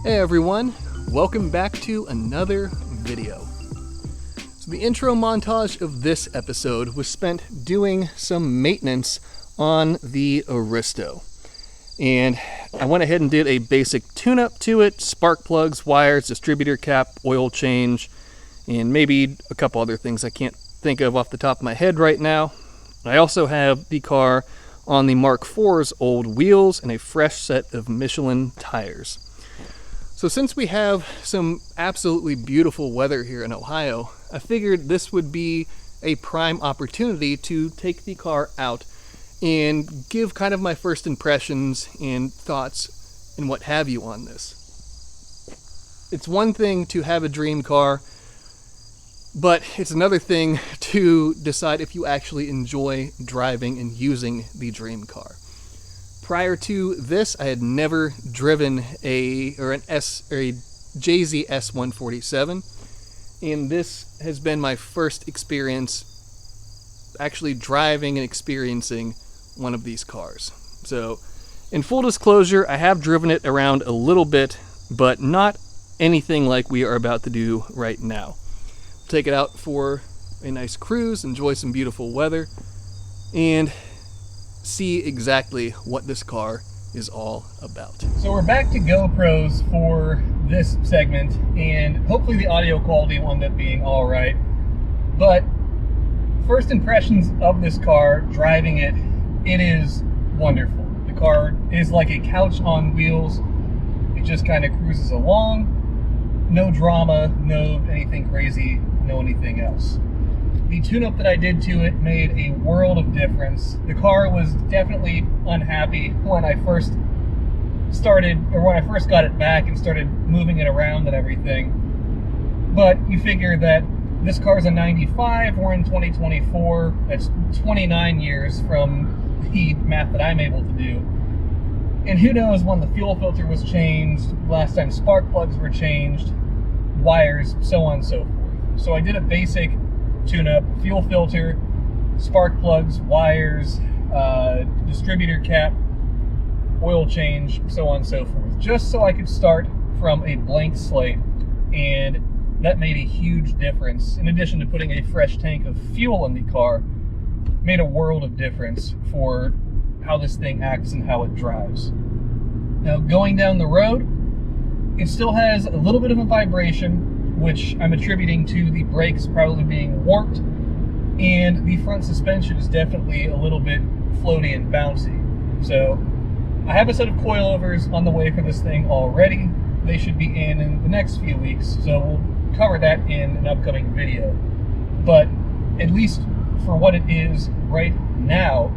Hey everyone, welcome back to another video. So the intro montage of this episode was spent doing some maintenance on the Aristo. And I went ahead and did a basic tune-up to it, spark plugs, wires, distributor cap, oil change, and maybe a couple other things I can't think of off the top of my head right now. I also have the car on the Mark IV's old wheels and a fresh set of Michelin tires. So since we have some absolutely beautiful weather here in Ohio, I figured this would be a prime opportunity to take the car out and give kind of my first impressions and thoughts and what have you on this. It's one thing to have a dream car, but it's another thing to decide if you actually enjoy driving and using the dream car. Prior to this, I had never driven a JZS147, and this has been my first experience actually driving and experiencing one of these cars. So, in full disclosure, I have driven it around a little bit, but not anything like we are about to do right now. Take it out for a nice cruise, enjoy some beautiful weather, and see exactly what this car is all about. So we're back to GoPros for this segment, and hopefully the audio quality will end up being all right. But first impressions of this car, driving it, it is wonderful. The car is like a couch on wheels. It just kind of cruises along. No drama, no anything crazy, no anything else. The tune-up that I did to it made a world of difference. The car was definitely unhappy when I first got it back and started moving it around and everything. But you figure that this car's a 95, we're in 2024, that's 29 years from the math that I'm able to do. And who knows when the fuel filter was changed, last time spark plugs were changed, wires, so on and so forth. So I did a basic tune-up, fuel filter, spark plugs, wires, distributor cap, oil change, so on and so forth, just so I could start from a blank slate. And that made a huge difference. In addition to putting a fresh tank of fuel in the car, made a world of difference for how this thing acts and how it drives. Now, going down the road, it still has a little bit of a vibration, which I'm attributing to the brakes probably being warped, and the front suspension is definitely a little bit floaty and bouncy. So I have a set of coilovers on the way for this thing already. They should be in the next few weeks, so we'll cover that in an upcoming video. But at least for what it is right now,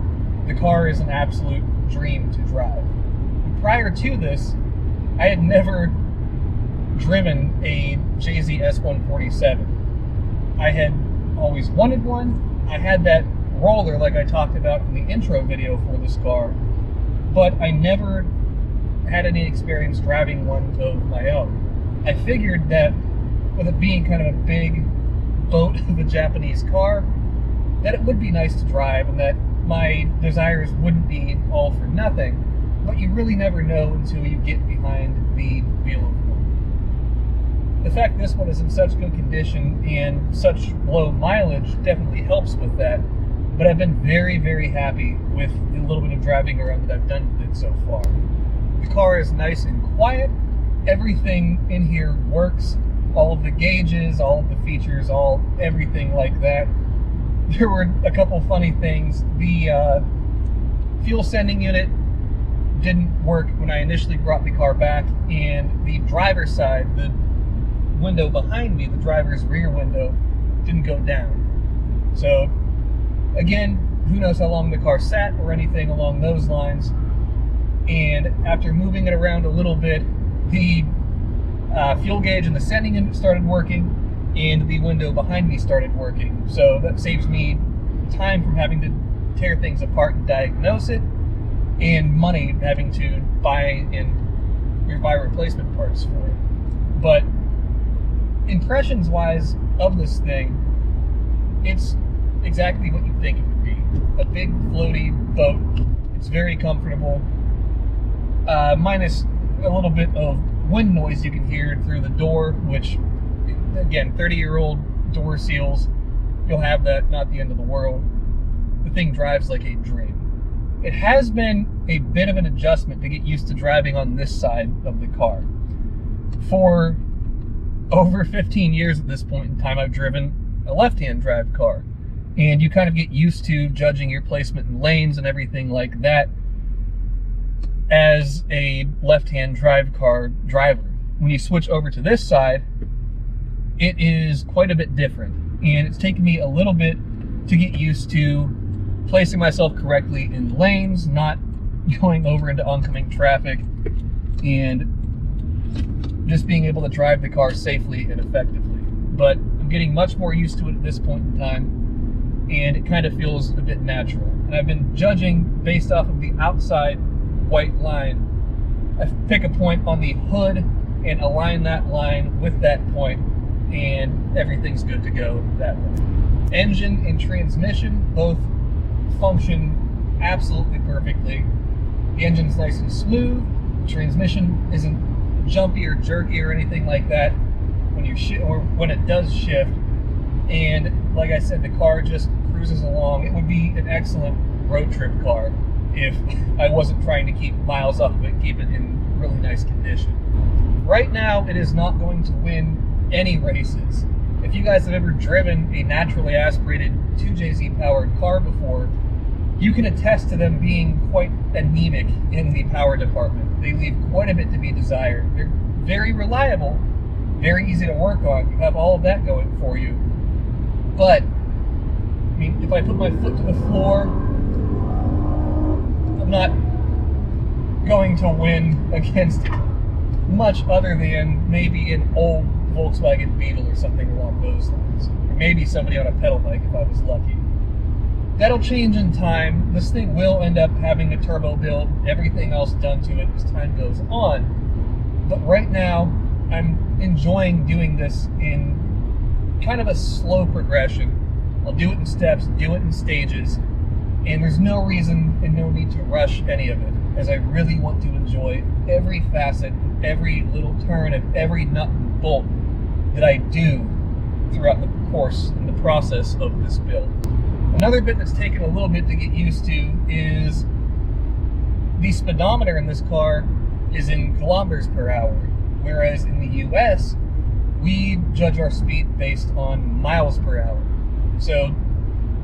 the car is an absolute dream to drive. Prior to this, I had never driven a JZS147. I had always wanted one. I had that roller like I talked about in the intro video for this car, but I never had any experience driving one of my own. I figured that with it being kind of a big boat of a Japanese car, that it would be nice to drive and that my desires wouldn't be all for nothing, but you really never know until you get behind the wheel of one. The fact this one is in such good condition and such low mileage definitely helps with that, but I've been very, very happy with the little bit of driving around that I've done with it so far. The car is nice and quiet. Everything in here works. All of the gauges, all of the features, everything like that. There were a couple funny things. The fuel sending unit didn't work when I initially brought the car back, and the driver's side, the window behind me, the driver's rear window, didn't go down. So again, who knows how long the car sat or anything along those lines. And after moving it around a little bit, the fuel gauge and the sending unit started working, and the window behind me started working. So that saves me time from having to tear things apart and diagnose it, and money having to buy replacement parts for it. But impressions wise of this thing, it's exactly what you think it would be. A big floaty boat. It's very comfortable. Minus a little bit of wind noise you can hear through the door, which, again, 30-year-old door seals, you'll have that, not the end of the world. The thing drives like a dream. It has been a bit of an adjustment to get used to driving on this side of the car. For over 15 years at this point in time, I've driven a left-hand drive car. And you kind of get used to judging your placement in lanes and everything like that as a left-hand drive car driver. When you switch over to this side, it is quite a bit different. And it's taken me a little bit to get used to placing myself correctly in lanes, not going over into oncoming traffic, and just being able to drive the car safely and effectively. But I'm getting much more used to it at this point in time, and it kind of feels a bit natural. And I've been judging based off of the outside white line. I pick a point on the hood and align that line with that point, and everything's good to go that way. Engine and transmission both function absolutely perfectly. The engine's nice and smooth. The transmission isn't jumpy or jerky or anything like that when you or when it does shift. And like I said, the car just cruises along. It would be an excellent road trip car if I wasn't trying to keep miles off of it, keep it in really nice condition. Right now, it is not going to win any races. If you guys have ever driven a naturally aspirated 2JZ powered car before, you can attest to them being quite anemic in the power department. They leave quite a bit to be desired. They're very reliable, very easy to work on. You have all of that going for you. But, I mean, if I put my foot to the floor, I'm not going to win against much other than maybe an old Volkswagen Beetle or something along those lines. Or maybe somebody on a pedal bike if I was lucky. That'll change in time. This thing will end up having a turbo build, everything else done to it as time goes on. But right now, I'm enjoying doing this in kind of a slow progression. I'll do it in steps, do it in stages, and there's no reason and no need to rush any of it, as I really want to enjoy every facet, every little turn of every nut and bolt that I do throughout the course and the process of this build. Another bit that's taken a little bit to get used to is the speedometer in this car is in kilometers per hour, whereas in the US, we judge our speed based on miles per hour. So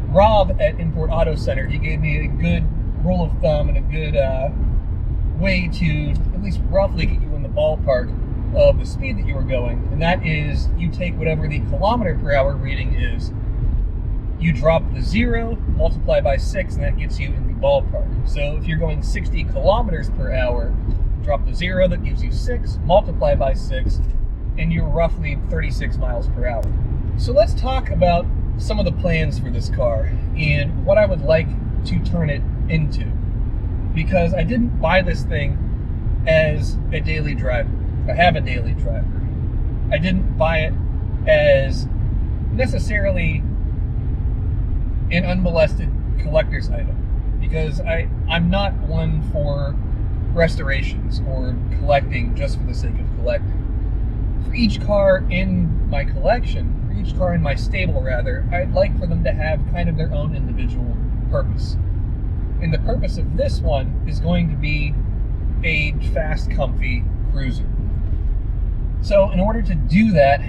Rob at Import Auto Center, he gave me a good rule of thumb and a good way to at least roughly get you in the ballpark of the speed that you were going, and that is you take whatever the kilometer per hour reading is, you drop the 0, multiply by 6, and that gets you in the ballpark. So if you're going 60 kilometers per hour, drop the 0, that gives you 6, multiply by 6, and you're roughly 36 miles per hour. So let's talk about some of the plans for this car and what I would like to turn it into. Because I didn't buy this thing as a daily driver. I have a daily driver. I didn't buy it as necessarily an unmolested collector's item, because I'm not one for restorations or collecting just for the sake of collecting. For each car in my collection, for each car in my stable rather, I'd like for them to have kind of their own individual purpose. And the purpose of this one is going to be a fast, comfy cruiser. So in order to do that,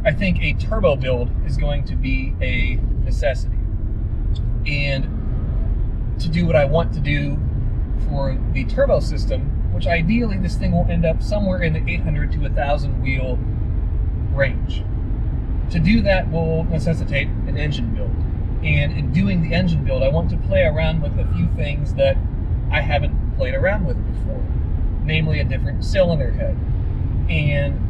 I think a turbo build is going to be a necessity. And to do what I want to do for the turbo system, which ideally this thing will end up somewhere in the 800 to 1,000 wheel range. To do that will necessitate an engine build. And in doing the engine build, I want to play around with a few things that I haven't played around with before, namely a different cylinder head. And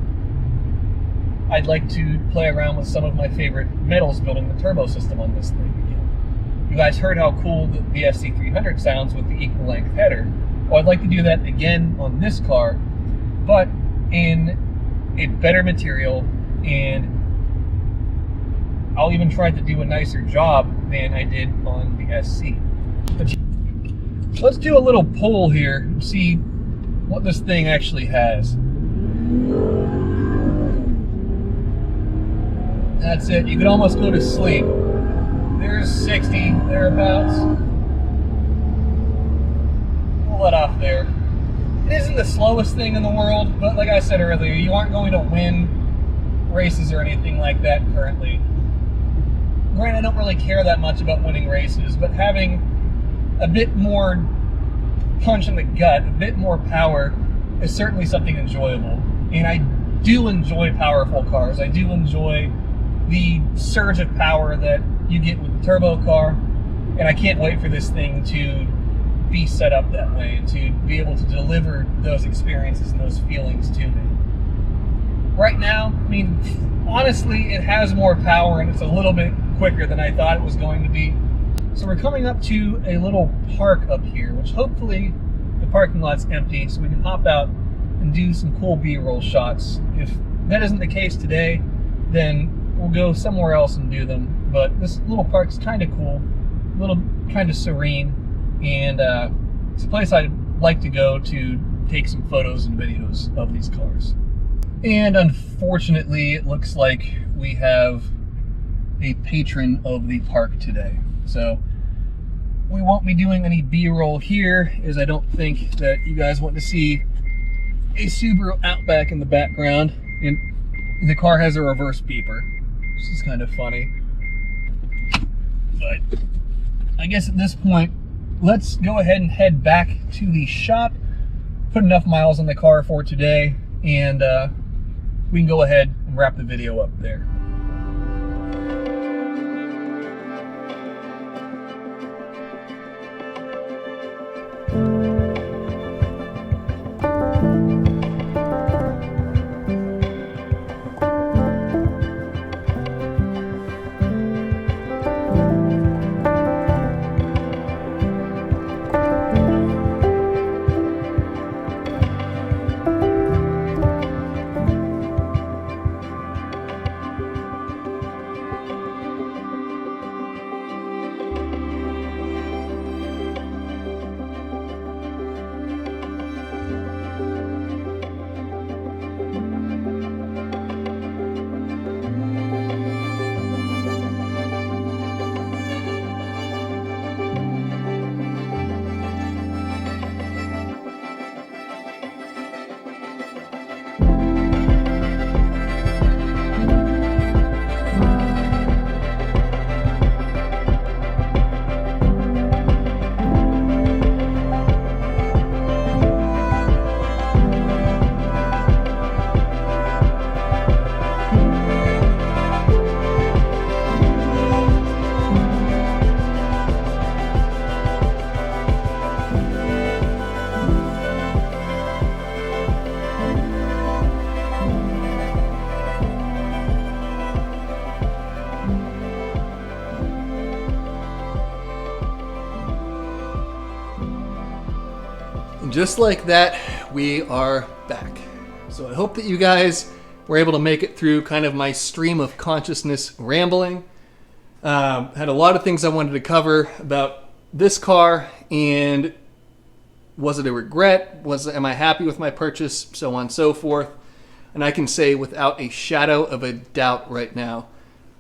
I'd like to play around with some of my favorite metals building the turbo system on this thing again. You guys heard how cool the SC300 sounds with the equal length header. Well, I'd like to do that again on this car, but in a better material, and I'll even try to do a nicer job than I did on the SC. But let's do a little poll here, see what this thing actually has. That's it. You could almost go to sleep. There's 60, thereabouts. We'll let off there. It isn't the slowest thing in the world, but like I said earlier, you aren't going to win races or anything like that currently. Granted, I don't really care that much about winning races, but having a bit more punch in the gut, a bit more power, is certainly something enjoyable. And I do enjoy powerful cars. I do enjoy the surge of power that you get with the turbo car, and I can't wait for this thing to be set up that way and to be able to deliver those experiences and those feelings to me. Right now, I mean, honestly, it has more power and it's a little bit quicker than I thought it was going to be. So we're coming up to a little park up here, which hopefully the parking lot's empty so we can hop out and do some cool B-roll shots. If that isn't the case today, then we'll go somewhere else and do them. But this little park's kind of cool, a little kind of serene, and it's a place I'd like to go to take some photos and videos of these cars. And unfortunately, it looks like we have a patron of the park today. So we won't be doing any B-roll here, as I don't think that you guys want to see a Subaru Outback in the background. And the car has a reverse beeper, which is kind of funny. But I guess at this point, let's go ahead and head back to the shop, put enough miles on the car for today, and we can go ahead and wrap the video up there. Just like that, we are back. So I hope that you guys were able to make it through kind of my stream of consciousness rambling. Had a lot of things I wanted to cover about this car, and was it a regret? Am I happy with my purchase? So on and so forth. And I can say without a shadow of a doubt right now,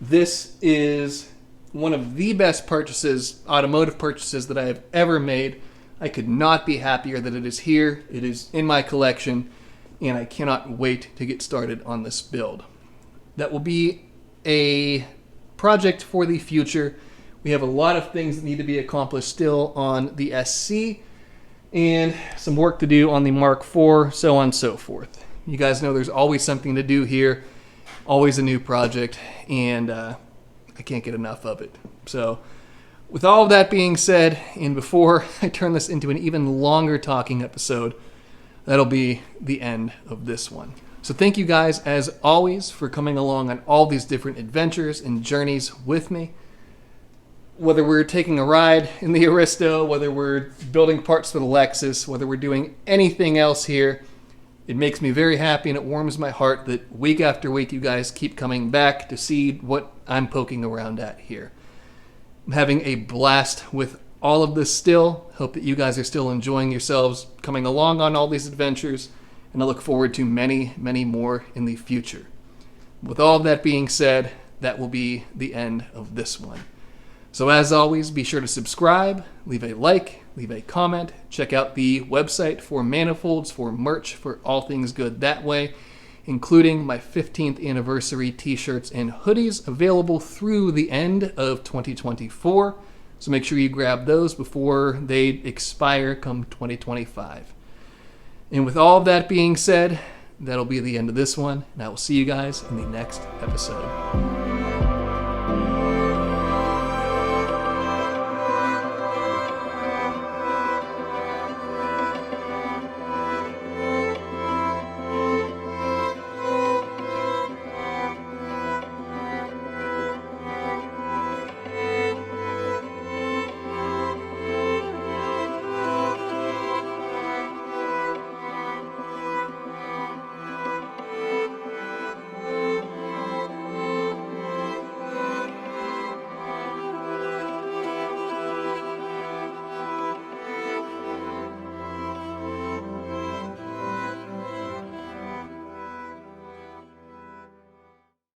this is one of the best purchases, automotive purchases, that I have ever made. I could not be happier that it is here. It is in my collection, and I cannot wait to get started on this build. That will be a project for the future. We have a lot of things that need to be accomplished still on the SC, and some work to do on the Mark IV, so on and so forth. You guys know there's always something to do here, always a new project, and I can't get enough of it. So with all of that being said, and before I turn this into an even longer talking episode, that'll be the end of this one. So thank you guys, as always, for coming along on all these different adventures and journeys with me. Whether we're taking a ride in the Aristo, whether we're building parts for the Lexus, whether we're doing anything else here, it makes me very happy, and it warms my heart that week after week you guys keep coming back to see what I'm poking around at here. I'm having a blast with all of this still. Hope that you guys are still enjoying yourselves, coming along on all these adventures, and I look forward to many, many more in the future. With all of that being said, that will be the end of this one. So as always, be sure to subscribe, leave a like, leave a comment, check out the website for manifolds, for merch, for all things good that way, including my 15th anniversary t-shirts and hoodies available through the end of 2024. So make sure you grab those before they expire come 2025. And with all of that being said, that'll be the end of this one, and I will see you guys in the next episode.